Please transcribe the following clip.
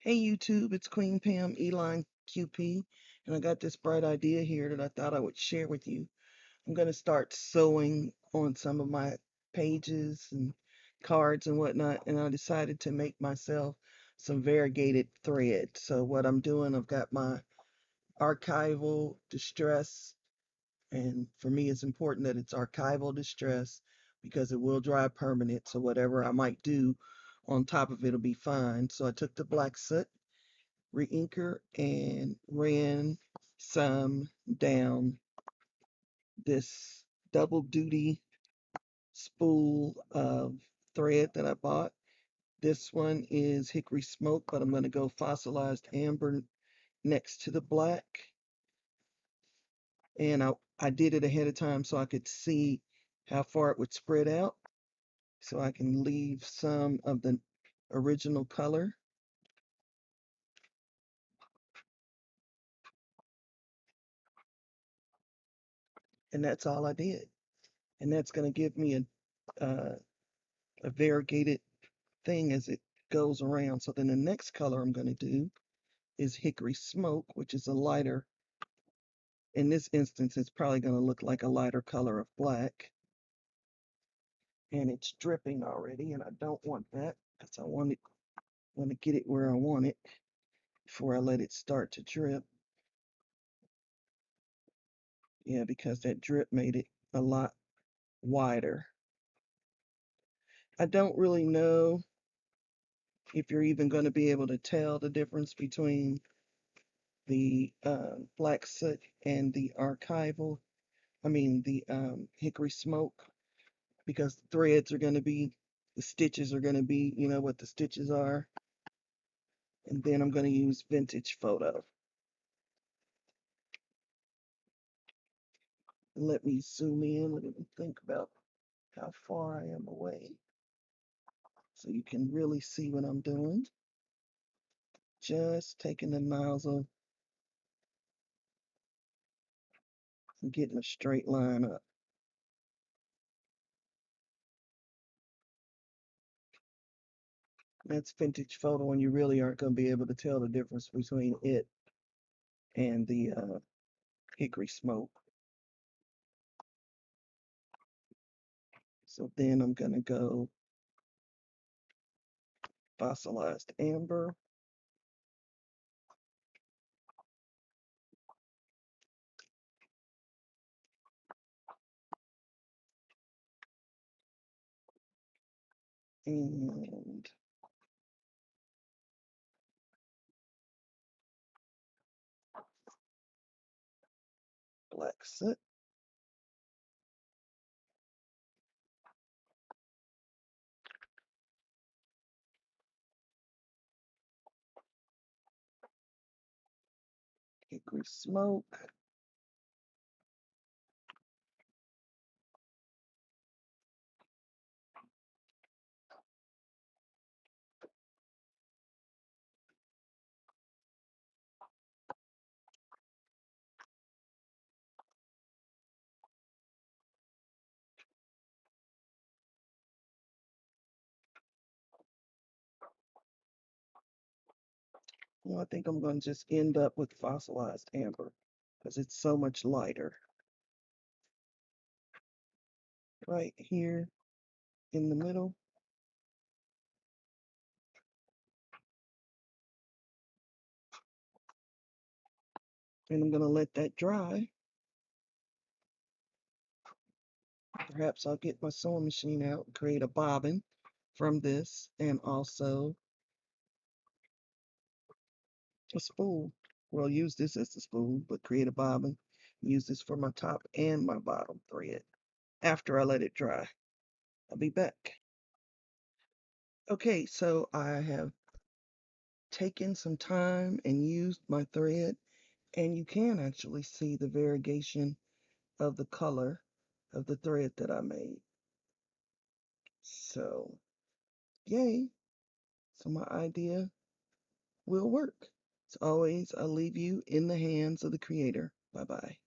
Hey YouTube, it's Queen Pam Eline QP, and I got this bright idea here that I thought I would share with you. I'm going to start sewing on some of my pages and cards and whatnot, and I decided to make myself some variegated thread. So what I'm doing, I've got my archival distress, and for me it's important that it's archival distress because it will dry permanent, so whatever I might do on top of it will be fine. So I took the black soot reinker and ran some down this double duty spool of thread that I bought. This one is hickory smoke, but I'm going to go fossilized amber next to the black. And I did it ahead of time so I could see how far it would spread out, so I can leave some of the original color. And that's all I did. And that's going to give me a variegated thing as it goes around. So then the next color I'm going to do is hickory smoke, which is a lighter. In this instance, it's probably going to look like a lighter color of black. And it's dripping already, and I don't want that because I want to get it where I want it before I let it start to drip. Yeah, because that drip made it a lot wider. I don't really know if you're even going to be able to tell the difference between the black soot and the archival, the hickory smoke, because the threads are going to be, the stitches are going to be, you know what the stitches are. And then I'm going to use vintage photo. Let me zoom in. Let me think about how far I am away so you can really see what I'm doing. Just taking the nozzle and getting a straight line up. That's vintage photo, and you really aren't going to be able to tell the difference between it and the hickory smoke. So then I'm going to go fossilized amber. And black soot. Hickory smoke. Well, I think I'm going to just end up with fossilized amber because it's so much lighter. Right here in the middle. And I'm going to let that dry. Perhaps I'll get my sewing machine out and create a bobbin from this, and also a spool. Well, use this as the spool, but create a bobbin. Use this for my top and my bottom thread after I let it dry. I'll be back. Okay, so I have taken some time and used my thread, and you can actually see the variegation of the color of the thread that I made. So, yay. So my idea will work. As always, I'll leave you in the hands of the creator. Bye-bye.